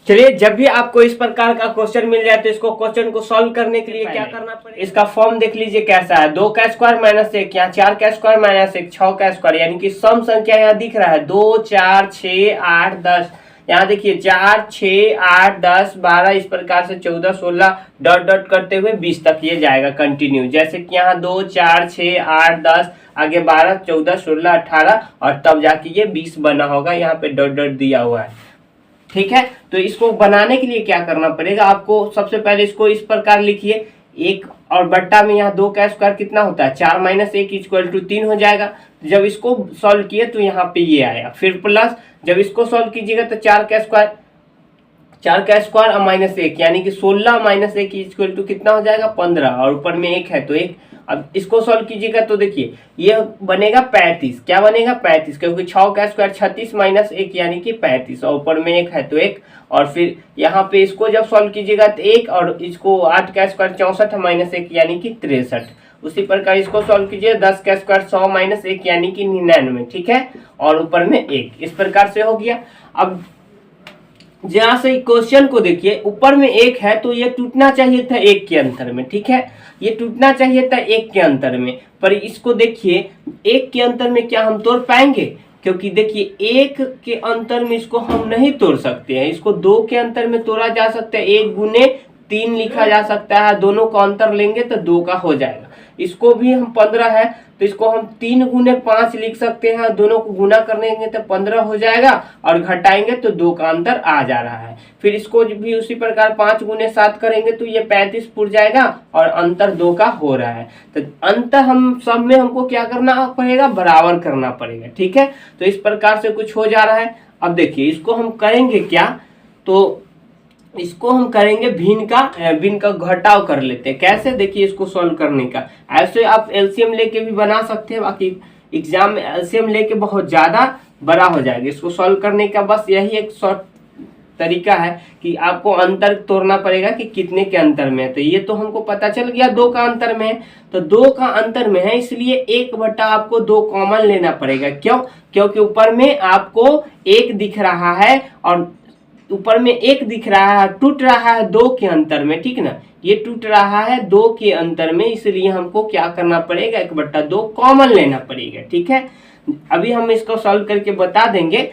चलिए, जब भी आपको इस प्रकार का क्वेश्चन मिल जाए तो इसको क्वेश्चन को सॉल्व करने के लिए क्या करना पड़ेगा, इसका फॉर्म देख लीजिए कैसा है। 2 का स्क्वायर माइनस 1, यहाँ 4 का स्क्वायर माइनस 1, 6 का स्क्वायर, यानी कि सम संख्या यहाँ दिख रहा है 2, 4, 6, 8, 10। यहाँ देखिए 4, 6, 8, 10, 12, इस प्रकार से 14, 16 डॉट डॉट करते हुए 20 तक ये जाएगा कंटिन्यू। जैसे कि यहाँ 2, 4, 6, 8, 10, आगे 12, 14, 16, 18 और तब जाके ये 20 बना होगा। यहाँ पे डॉट डॉट दिया हुआ है, ठीक है। तो इसको बनाने के लिए क्या करना पड़ेगा आपको, सबसे पहले इसको इस प्रकार लिखिए, 1 और बट्टा में यहाँ 2 का स्क्वायर कितना होता है 4 माइनस 1 इक्वल टू 3 हो जाएगा। जब इसको सॉल्व किए तो यहाँ पे ये आया, फिर प्लस जब इसको सॉल्व कीजिएगा तो 4 का स्क्वायर और माइनस 1 यानी कि 16 माइनस 1 इक्वल टू कितना हो जाएगा 15 और ऊपर में 1 है तो 1। अब इसको सॉल्व कीजिएगा तो देखिए ये बनेगा 35। क्या बनेगा 35, क्योंकि 6 का स्क्वायर 36 माइनस 1 यानी कि 35 और ऊपर में 1 है तो 1। और फिर यहाँ पे इसको जब सॉल्व कीजिएगा तो 1 और इसको 8 का स्क्वायर 64 माइनस 1 यानी कि 63। उसी प्रकार इसको सॉल्व कीजिए 10 का स्क्वायर 100 माइनस 1 यानी कि 99, ठीक है, और ऊपर में 1। इस प्रकार से हो गया। अब जहां से क्वेश्चन को देखिए, ऊपर में 1 है तो ये टूटना चाहिए था 1 के अंतर में, ठीक है, ये टूटना चाहिए था 1 के अंतर में, पर इसको देखिए 1 के अंतर में क्या हम तोड़ पाएंगे, क्योंकि देखिए 1 के अंतर में इसको हम नहीं तोड़ सकते हैं। इसको 2 के अंतर में तोड़ा जा सकता है, 1 गुने 3 लिखा जा सकता है, दोनों का अंतर लेंगे तो 2 का हो जाएगा। इसको भी हम 15 है तो इसको हम 3 गुने 5 लिख सकते हैं, दोनों को गुना करेंगे तो 15 हो जाएगा और घटाएंगे तो 2 का अंतर आ जा रहा है। फिर इसको भी उसी प्रकार 5 गुने 7 करेंगे तो ये 35 पुर जाएगा और अंतर 2 का हो रहा है। तो अंतर हम सब में हमको क्या करना पड़ेगा, बराबर करना पड़ेगा, ठीक है। तो इस प्रकार से कुछ हो जा रहा है। अब देखिए इसको हम करेंगे क्या, तो इसको हम करेंगे भिन्न का घटाव कर लेते हैं। कैसे, देखिए इसको सॉल्व करने का, ऐसे आप एलसीएम लेके भी बना सकते हैं, बाकी एग्जाम में एलसीएम लेके बहुत ज्यादा बड़ा हो जाएगा। इसको सॉल्व करने का बस यही एक शॉर्ट तरीका है कि आपको अंतर तोड़ना पड़ेगा कि कितने के अंतर में है। तो ये तो हमको पता चल गया 2 का अंतर में है, तो 2 का अंतर में है, इसलिए 1 बटा आपको 2 कॉमन लेना पड़ेगा। क्यों, क्योंकि ऊपर में आपको 1 दिख रहा है और ऊपर में 1 दिख रहा है, टूट रहा है 2 के अंतर में, ठीक ना, ये टूट रहा है 2 के अंतर में, इसलिए हमको क्या करना पड़ेगा 1/2 कॉमन लेना पड़ेगा, ठीक है। अभी हम इसको सॉल्व करके बता देंगे।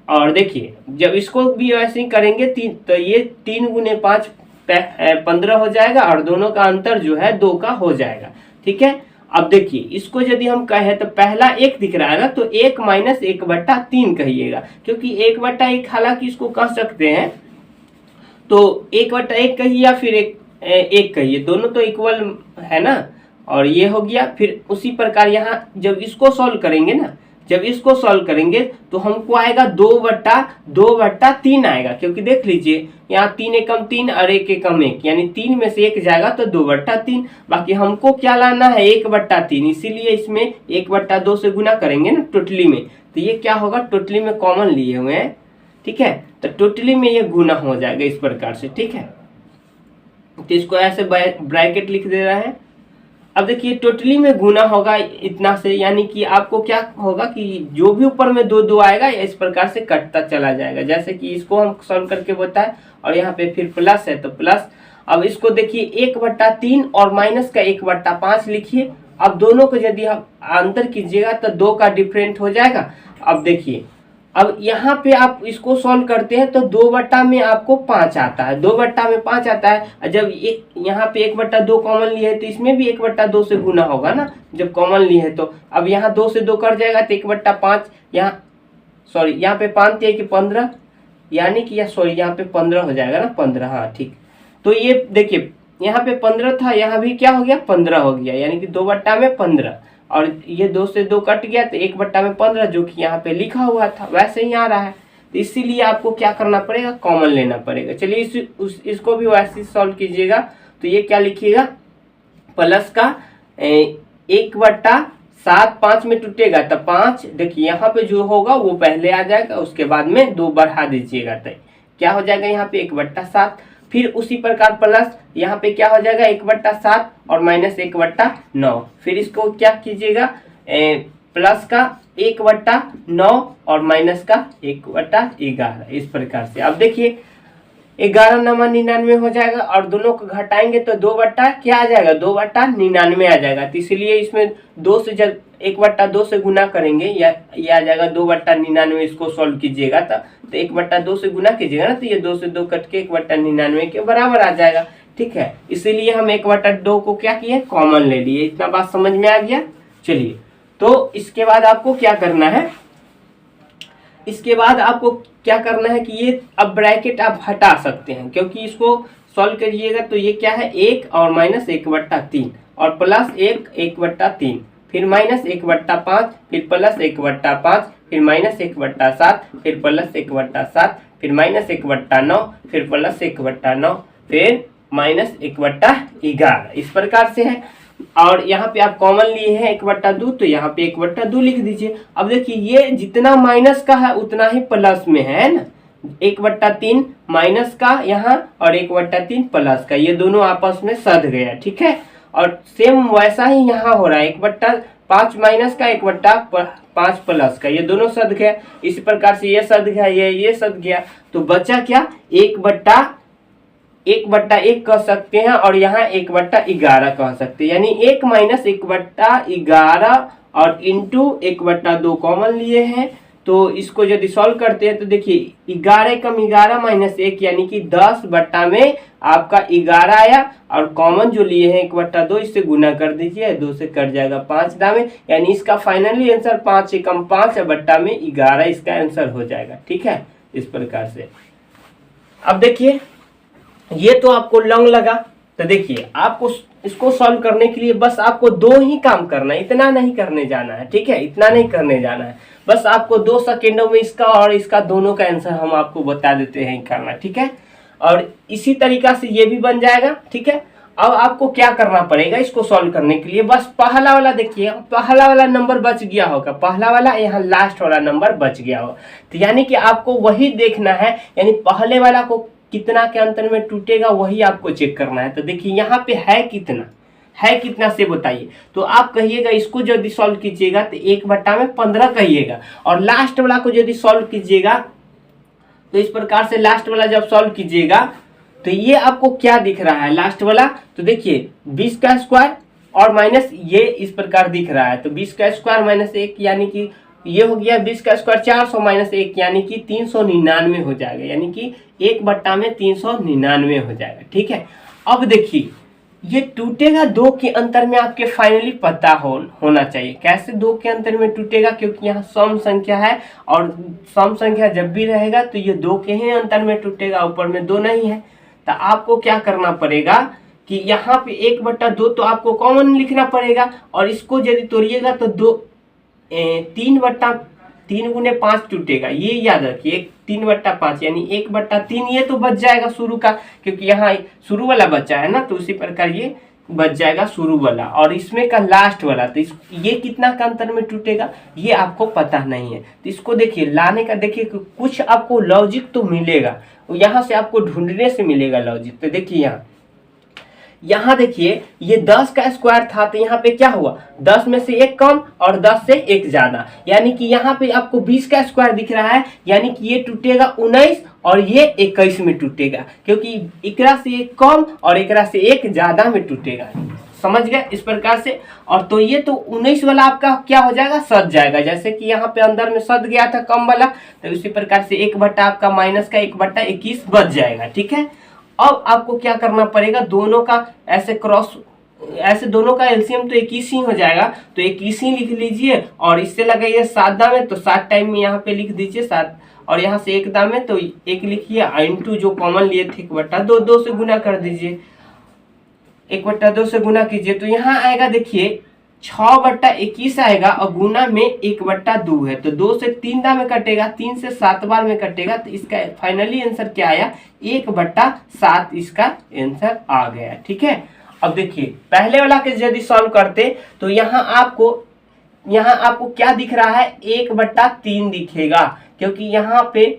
और देखिए जब इसको भी वैसे ही करेंगे तो ये 3 गुने 5 15 हो जाएगा और दोनों का अंतर जो है 2 का हो जाएगा, ठीक है। अब देखिए इसको यदि हम कहें तो पहला 1 दिख रहा है ना, तो 1 माइनस 1/3 कहिएगा, क्योंकि 1/1 हालांकि इसको कह सकते हैं, तो 1/1 कहिए या फिर 1 कहिए, दोनों तो इक्वल है ना। और ये हो गया। फिर उसी प्रकार यहाँ जब इसको सॉल्व करेंगे ना, जब इसको सॉल्व करेंगे तो हमको आएगा 2/3 आएगा, क्योंकि देख लीजिए यहाँ 3 एकम 3 और 1 एकम 1 यानी 3 में से 1 जाएगा तो 2/3। बाकी हमको क्या लाना है 1/3, इसीलिए इसमें 1/2 से गुना करेंगे ना टोटली में, तो ये क्या होगा टोटली में कॉमन लिए हुए हैं, ठीक है, तो टोटली में ये गुना हो जाएगा इस प्रकार से, ठीक है। तो इसको ऐसे ब्रैकेट लिख दे रहा है। अब देखिए टोटली में गुना होगा इतना से, यानी कि आपको क्या होगा कि जो भी ऊपर में 2 आएगा इस प्रकार से कटता चला जाएगा, जैसे कि इसको हम सॉल्व करके बताए। और यहाँ पे फिर प्लस है तो प्लस। अब इसको देखिए 1/3 और माइनस का 1/5 लिखिए। अब दोनों को यदि आप अंतर कीजिएगा तो 2 का डिफरेंट हो जाएगा। अब देखिए अब यहाँ पे आप इसको सॉल्व करते हैं तो 2 में आपको 5 आता है, 2 में 5 आता है। जब ये यहाँ पे 1/2 कॉमन लिए है तो इसमें भी 1/2 से गुना होगा ना, जब कॉमन लिए है तो। अब यहाँ 2 से 2 कट जाएगा तो 1/5, यहाँ सॉरी यहाँ पे 5 थे कि 15, यानी कि यहाँ पे 15 हो जाएगा ना, 15, हाँ ठीक। तो ये देखिए यहाँ पे 15 था, यहाँ भी क्या हो गया 15 हो गया, यानी कि 2 में 15 और ये 2 से 2 कट गया तो 1 में 15 जो कि यहाँ पे लिखा हुआ था वैसे ही आ रहा है। तो इसीलिए आपको क्या करना पड़ेगा कॉमन लेना पड़ेगा। चलिए इसको भी वैसे सॉल्व कीजिएगा। तो ये क्या लिखिएगा प्लस का 1/7 5 में टूटेगा तो 5, देखिए यहाँ पे जो होगा वो पहले आ जाएगा, उसके बाद में 2 बढ़ा दीजिएगा तो क्या हो जाएगा यहाँ पे 1/7। फिर उसी प्रकार प्लस यहाँ पे क्या हो जाएगा 1/7 और माइनस 1/9। फिर इसको क्या कीजिएगा प्लस का 1/9 और माइनस का 1/11 इस प्रकार से। अब देखिए 11 नमा 99 हो जाएगा, और दोनों को घटाएंगे तो 2 बट्टा क्या आ जाएगा, 2 बट्टा 99 आ जाएगा। तो इसलिए इसमें 2 से जब 1/2 से गुना करेंगे या ये आ जाएगा 2 बट्टा 99। इसको सॉल्व कीजिएगा तो 1/2 से गुना कीजिएगा ना, तो ये 2 से 2 कट के 1/99 के बराबर आ जाएगा। ठीक है, इसीलिए हम 1/2 को क्या किए, कॉमन ले लिए। इतना बात समझ में आ गया। चलिए, तो इसके बाद आपको क्या करना है, इसके बाद आपको क्या करना है कि ये अब ब्रैकेट आप हटा सकते हैं, क्योंकि इसको सॉल्व करिएगा तो ये क्या है, 1 और माइनस 1/3 और प्लस 1/3, फिर माइनस 1/5, फिर प्लस 1/5, फिर माइनस 1/7, फिर प्लस 1/7, फिर माइनस 1/9, फिर प्लस 1/9, फिर माइनस 1/11। इस प्रकार से है। और यहाँ पे आप कॉमन लिए हैं 1/2, तो यहाँ पे 1/2 लिख दीजिए। अब देखिए ये जितना माइनस का है उतना ही प्लस में है ना, 1/3 माइनस का यहाँ और 1/3 प्लस का, ये दोनों आपस में सध गया। ठीक है, और सेम वैसा ही यहाँ हो रहा है, 1/5 माइनस का 1/5 प्लस का, ये दोनों सध गया। इसी प्रकार से ये सध गया, ये सध गया, तो बचा क्या, 1/1 कह सकते हैं, और यहाँ 1/11 कह सकते हैं, यानी 1 माइनस 1/11 और इंटू 1/2 कॉमन लिए हैं। तो इसको यदि सॉल्व करते हैं तो देखिए 11 कम 11 माइनस 1 यानी कि 10 बट्टा में आपका 11 आया, और कॉमन जो लिए हैं 1/2 इससे गुना कर दीजिए, 2 से कट जाएगा 5 दामे, यानी इसका फाइनली आंसर 5 से कम 5 बट्टा में 11 इसका आंसर हो जाएगा। ठीक है, इस प्रकार से। अब देखिए ये तो आपको लॉन्ग लगा, तो देखिए आपको इसको सॉल्व करने के लिए बस आपको 2 ही काम करना है, इतना नहीं करने जाना है। ठीक है, इतना नहीं करने जाना है, बस आपको 2 सेकेंडों में इसका और इसका दोनों का आंसर हम आपको बता देते हैं करना। ठीक है, और इसी तरीका से ये भी बन जाएगा। ठीक है, अब आपको क्या करना पड़ेगा इसको सॉल्व करने के लिए, बस पहला वाला देखिए, पहला वाला नंबर बच गया होगा, पहला वाला यहाँ लास्ट वाला नंबर बच गया होगा, तो यानी कि आपको वही देखना है, यानी पहले वाला को कितना के अंतर में टूटेगा वही आपको चेक करना है। तो देखिए यहाँ पे है कितना से बताइए, तो आप कहिएगा इसको यदि सॉल्व कीजिएगा तो 1/15 कहिएगा, और लास्ट वाला को यदि सॉल्व कीजिएगा तो इस प्रकार से लास्ट वाला जब सॉल्व कीजिएगा तो ये आपको क्या दिख रहा है लास्ट वाला, तो देखिए 20 का स्क्वायर और माइनस ये इस प्रकार दिख रहा है, तो 20 का स्क्वायर माइनस 1 यानी कि ये हो गया 20 का स्क्वायर 400 माइनस 1 यानी कि 399 हो जाएगा, यानी कि 1/399 हो जाएगा। ठीक है, अब देखिए ये टूटेगा 2 के अंतर में, आपके फाइनली पता होना चाहिए कैसे 2 के अंतर में टूटेगा, क्योंकि यहाँ सम संख्या है, और सम संख्या जब भी रहेगा तो ये 2 के ही अंतर में टूटेगा, ऊपर में 2 नहीं है। तो आपको क्या करना पड़ेगा कि यहाँ पे 1/2 तो आपको कॉमन लिखना पड़ेगा, और इसको यदि तोड़िएगा तो 3 गुने 5 टूटेगा, ये याद रखिए, 3/5 यानी 1/3 ये तो बच जाएगा शुरू का, क्योंकि यहाँ शुरू वाला बचा है ना, तो उसी प्रकार ये बच जाएगा शुरू वाला, और इसमें का लास्ट वाला, तो ये कितना का अंतर में टूटेगा ये आपको पता नहीं है। तो इसको देखिए लाने का, देखिए कुछ आपको लॉजिक तो मिलेगा, यहाँ से आपको ढूंढने से मिलेगा लॉजिक। तो देखिए यहाँ देखिए ये 10 का स्क्वायर था, तो यहाँ पे क्या हुआ, 10 में से 1 कम और 10 से 1 ज्यादा, यानी कि यहाँ पे आपको 20 का स्क्वायर दिख रहा है, यानी कि ये टूटेगा 19 और ये 21 में टूटेगा, क्योंकि एकरा से 1 कम और एकरा से 1 ज्यादा में टूटेगा। समझ गए इस प्रकार से। और तो ये तो 19 वाला आपका क्या हो जाएगा, सद जाएगा, जैसे कि यहाँ पे अंदर में सद गया था कम वाला, तो इसी प्रकार से 1 बट्टा आपका माइनस का 1/21 बच जाएगा। ठीक है, अब आपको क्या करना पड़ेगा, दोनों का ऐसे दोनों का एलसीएम तो 21 ही हो जाएगा, तो 21 ही लिख लीजिए, और इससे लगाइए 7 दाम में, तो 7 टाइम में यहाँ पे लिख दीजिए 7, और यहाँ से 1 दाम में तो 1 लिखिए, इंटू जो कॉमन लिए थे 1/2, 2 से गुना कर दीजिए, 1/2 से गुना कीजिए, तो यहाँ आएगा देखिए 6/21 आएगा, और गुना में 1/2 है, तो 2 से 3 दाम में कटेगा, 3 से 7 बार में कटेगा, तो इसका फाइनली आंसर क्या आया, 1/7 इसका आंसर आ गया। ठीक है, अब देखिए पहले वाला के यदि सॉल्व करते तो यहाँ आपको क्या दिख रहा है, 1/3 दिखेगा, क्योंकि यहाँ पे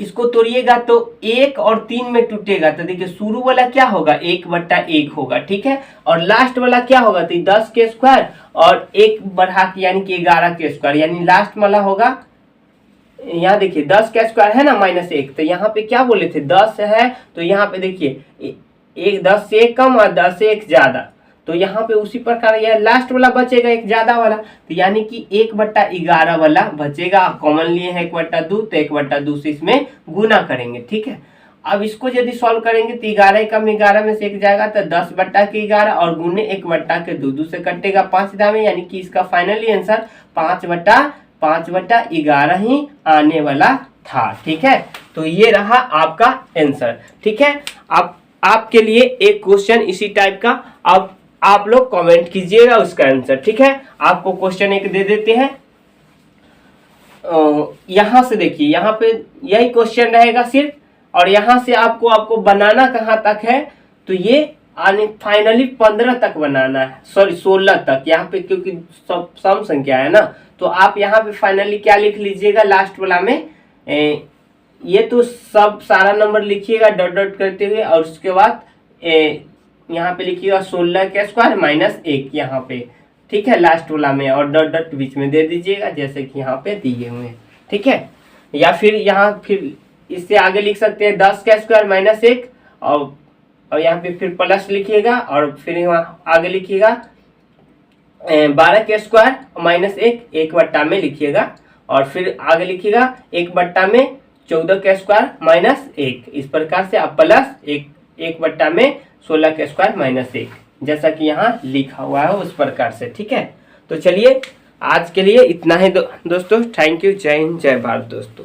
इसको तोड़िएगा तो 1 और 3 में टूटेगा, तो देखिए शुरू वाला क्या होगा, 1/1 होगा। ठीक है, और लास्ट वाला क्या होगा, तो 10 के स्क्वायर और 1 बढ़ा के यानी कि 11 के स्क्वायर, यानी लास्ट वाला होगा यहाँ देखिए 10 का स्क्वायर है ना -1, तो यहाँ पे क्या बोले थे 10 है, तो यहाँ पे देखिए एक 10 से 1 कम और 10 से 1 ज्यादा, तो यहाँ पे उसी प्रकार यह लास्ट वाला बचेगा एक ज्यादा वाला, तो यानी कि 1/11 वाला बचेगा। कॉमन लिए है 1/2, तो 1/2 से इसमें गुना करेंगे, ठीक है। अब इसको यदि सॉल्व करेंगे तो 11 कम 11 में से 1 जाएगा, तो 10/11 और गुने 1/2 से कटेगा 5 में, यानी कि इसका फाइनली आंसर 5/11 ही आने वाला था, ठीक है। तो ये रहा आपका आंसर, ठीक है। अब आपके लिए एक क्वेश्चन इसी टाइप का, अब आप लोग कमेंट कीजिएगा उसका आंसर, ठीक है। आपको क्वेश्चन एक दे देते हैं, यहां से देखिए, यहाँ पे यही क्वेश्चन रहेगा सिर्फ, और यहां से आपको बनाना कहां तक है, तो ये आने फाइनली 15 तक बनाना है, सॉरी 16 तक, यहाँ पे क्योंकि सब सम संख्या है ना, तो आप यहाँ पे फाइनली क्या लिख लीजिएगा लास्ट वाला में, ये तो सब सारा नंबर लिखिएगा डॉट डॉट करते हुए, और उसके बाद यहाँ पे लिखिएगा 16 का स्क्वायर -1 यहाँ पे, ठीक है, लास्ट वाला में, और डॉट डॉट बीच में दे दीजिएगा जैसे कि यहाँ पे दिए हुए हैं, ठीक है। या फिर यहाँ फिर इससे आगे लिख सकते हैं 10 का स्क्वायर -1, और यहाँ पे फिर प्लस लिखिएगा, और फिर यहाँ आगे लिखिएगा 12 का स्क्वायर -1 1/, में लिखिएगा, और फिर आगे लिखिएगा 1/, में 14 का स्क्वायर -1, इस प्रकार से आप प्लस 1/, में 16 का स्क्वायर -1, जैसा कि यहाँ लिखा हुआ है उस प्रकार से, ठीक है। तो चलिए आज के लिए इतना ही दोस्तों, थैंक यू, जय हिंद, जय भारत दोस्तों।